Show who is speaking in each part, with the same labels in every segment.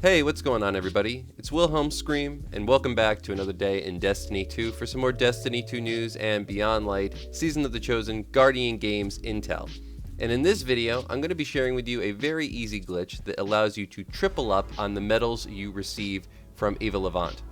Speaker 1: Hey, what's going on everybody? It's Wilhelm Scream, and welcome back to another day in Destiny 2 for some more Destiny 2 news and Beyond Light, Season of the Chosen, Guardian Games Intel. And in this video, I'm going to be sharing with you a very easy glitch that allows you to triple up on the medals you receive from Eva Levant.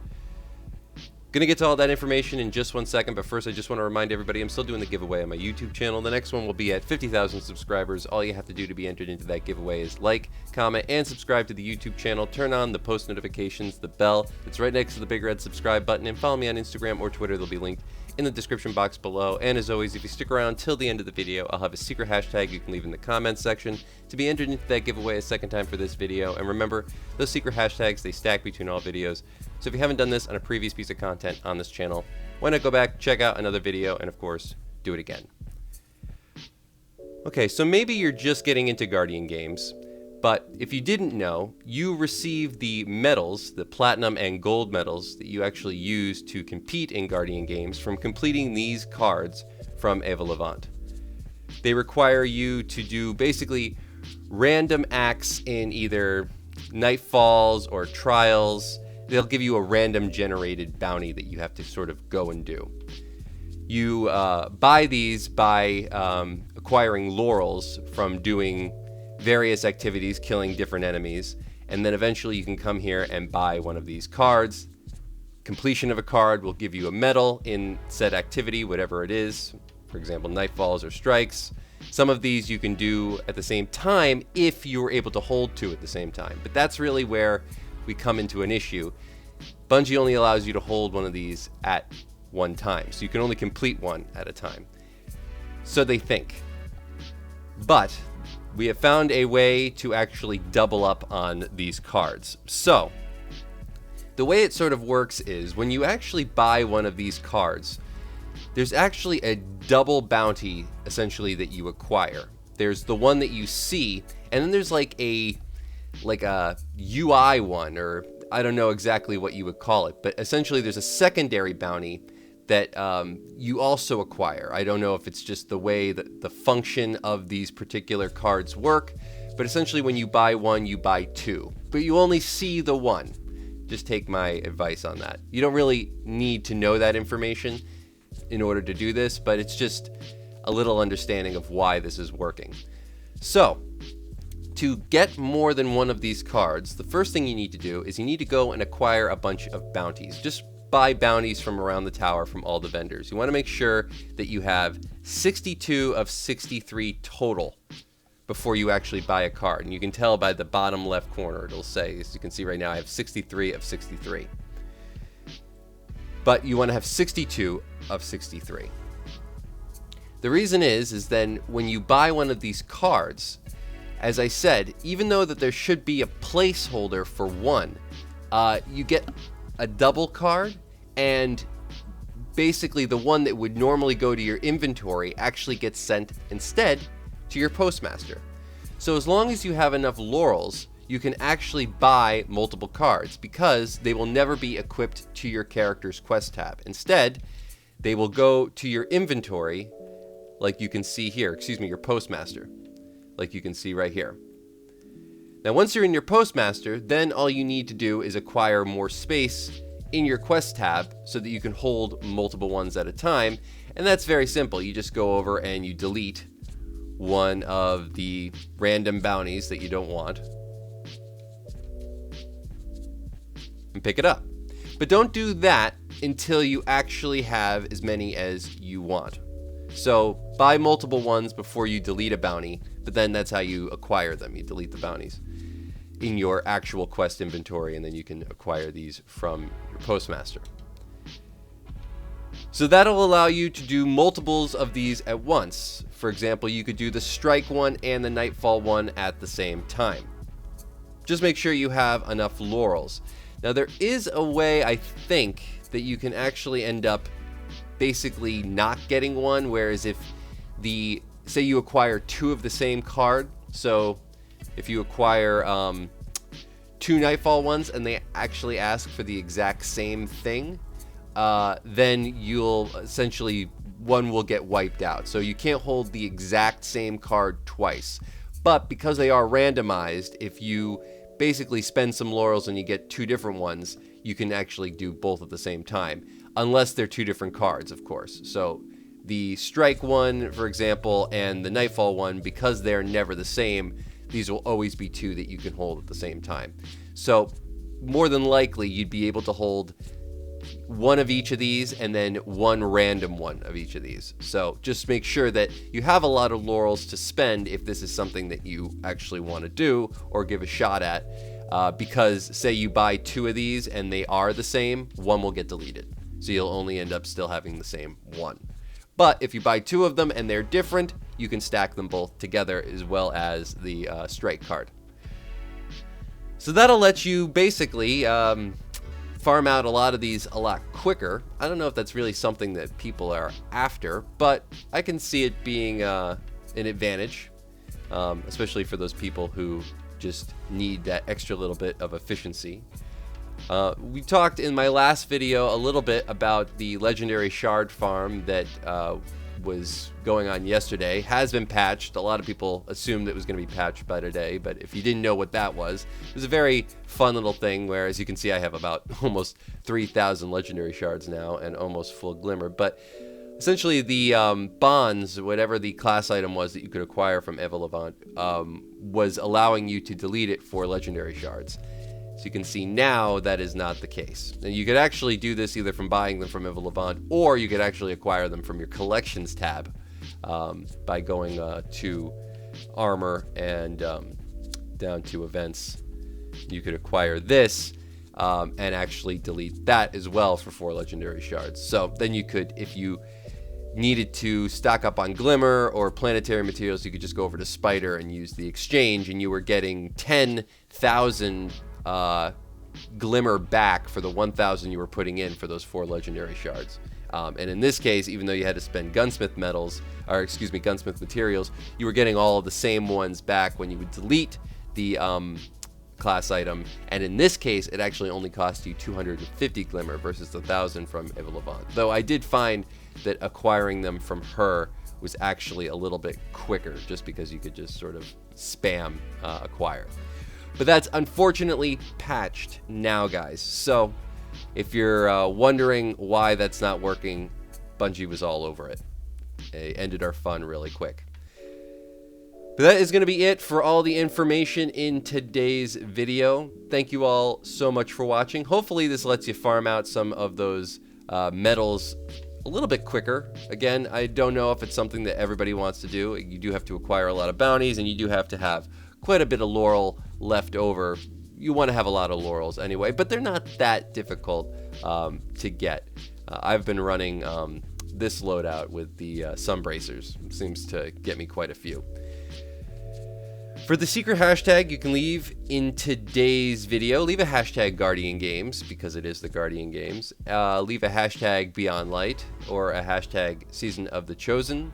Speaker 1: Gonna get to all that information in just one second, but first I just want to remind everybody I'm still doing the giveaway on my YouTube channel. The next one will be at 50,000 subscribers. All you have to do to be entered into that giveaway is like, comment, and subscribe to the YouTube channel. Turn on the post notifications, the bell that's right next to the big red subscribe button, and follow me on Instagram or Twitter. They'll be linked in the description box below. And as always, if you stick around till the end of the video, I'll have a secret hashtag you can leave in the comments section to be entered into that giveaway a second time for this video. And remember, those secret hashtags, they stack between all videos. So if you haven't done this on a previous piece of content on this channel, why not go back, check out another video, and of course, do it again. Okay, so maybe you're just getting into Guardian games, but if you didn't know, you receive the medals, the platinum and gold medals that you actually use to compete in Guardian games from completing these cards from Eva Levant. They require you to do basically random acts in either Nightfalls or Trials. They'll give you a random generated bounty that you have to sort of go and do. You buy these by acquiring laurels from doing various activities, killing different enemies, and then eventually you can come here and buy one of these cards. Completion of a card will give you a medal in said activity, whatever it is. For example, Nightfalls or Strikes. Some of these you can do at the same time if you're able to hold two at the same time. But that's really where we come into an issue. Bungie only allows you to hold one of these at one time, so you can only complete one at a time. So they think. But we have found a way to actually double up on these cards. So the way it sort of works is when you actually buy one of these cards, there's actually a double bounty essentially that you acquire. There's the one that you see, and then there's like a UI one, or I don't know exactly what you would call it, but essentially there's a secondary bounty that you also acquire. I don't know if it's just the way that the function of these particular cards work, but essentially when you buy one, you buy two, but you only see the one. Just take my advice on that. You don't really need to know that information in order to do this, but it's just a little understanding of why this is working. So, to get more than one of these cards, the first thing you need to do is you need to go and acquire a bunch of bounties. Just buy bounties from around the tower from all the vendors. You want to make sure that you have 62 of 63 total before you actually buy a card. And you can tell by the bottom left corner, it'll say, as you can see right now, I have 63 of 63. But you want to have 62 of 63. The reason is then when you buy one of these cards, as I said, even though that there should be a placeholder for one, you get a double card, and basically the one that would normally go to your inventory actually gets sent instead to your postmaster. So as long as you have enough laurels, you can actually buy multiple cards because they will never be equipped to your character's quest tab. Instead, they will go to your inventory, like you can see here, your postmaster. Like you can see right here. Now once you're in your postmaster, then all you need to do is acquire more space in your quest tab so that you can hold multiple ones at a time, and that's very simple. You just go over and you delete one of the random bounties that you don't want and pick it up. But don't do that until you actually have as many as you want. So buy multiple ones before you delete a bounty, but then that's how you acquire them. You delete the bounties in your actual quest inventory, and then you can acquire these from your postmaster. So that'll allow you to do multiples of these at once. For example, you could do the Strike one and the Nightfall one at the same time. Just make sure you have enough laurels. Now there is a way, I think, that you can actually end up basically not getting one, whereas if say you acquire two of the same card, so if you acquire two Nightfall ones and they actually ask for the exact same thing, then you'll essentially, one will get wiped out. So you can't hold the exact same card twice. But because they are randomized, if you basically spend some laurels and you get 2 different ones, you can actually do both at the same time, unless they're 2 different cards, of course. So the strike one, for example, and the nightfall one, because they're never the same, these will always be 2 that you can hold at the same time. So more than likely, you'd be able to hold one of each of these and then one random one of each of these. So just make sure that you have a lot of laurels to spend if this is something that you actually want to do or give a shot at, because say you buy 2 of these and they are the same, one will get deleted. So you'll only end up still having the same one. But if you buy 2 of them and they're different, you can stack them both together as well as the strike card. So that'll let you basically farm out a lot of these a lot quicker. I don't know if that's really something that people are after, but I can see it being an advantage, especially for those people who just need that extra little bit of efficiency. We talked in my last video a little bit about the legendary shard farm that was going on yesterday. Has been patched. A lot of people assumed it was going to be patched by today, but if you didn't know what that was, it was a very fun little thing where, as you can see, I have about almost 3,000 legendary shards now and almost full glimmer. But essentially the bonds, whatever the class item was that you could acquire from Eva Levant, was allowing you to delete it for legendary shards. So you can see now that is not the case. And you could actually do this either from buying them from Eva Levant, or you could actually acquire them from your collections tab by going to armor and down to events. You could acquire this and actually delete that as well for 4 legendary shards. So then you could, if you needed to stock up on glimmer or planetary materials, you could just go over to Spider and use the exchange, and you were getting 10,000 glimmer back for the 1,000 you were putting in for those 4 legendary shards. And in this case, even though you had to spend gunsmith materials, you were getting all of the same ones back when you would delete the class item. And in this case, it actually only cost you 250 glimmer versus the 1,000 from Eva Levant. Though I did find that acquiring them from her was actually a little bit quicker, just because you could just sort of spam acquire. But that's unfortunately patched now, guys. So if you're wondering why that's not working, Bungie was all over it. They ended our fun really quick. But that is going to be it for all the information in today's video. Thank you all so much for watching. Hopefully this lets you farm out some of those medals a little bit quicker. Again, I don't know if it's something that everybody wants to do. You do have to acquire a lot of bounties, and you do have to have quite a bit of laurel left over. You want to have a lot of laurels anyway, but they're not that difficult to get. I've been running this loadout with the sun bracers. It seems to get me quite a few. For the secret hashtag you can leave in today's video, leave a hashtag Guardian Games, because it is the Guardian Games. Leave a hashtag Beyond Light or a hashtag Season of the Chosen.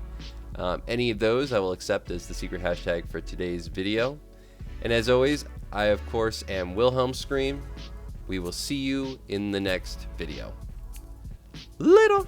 Speaker 1: Any of those I will accept as the secret hashtag for today's video. And as always, I of course am Wilhelm Scream. We will see you in the next video. Later!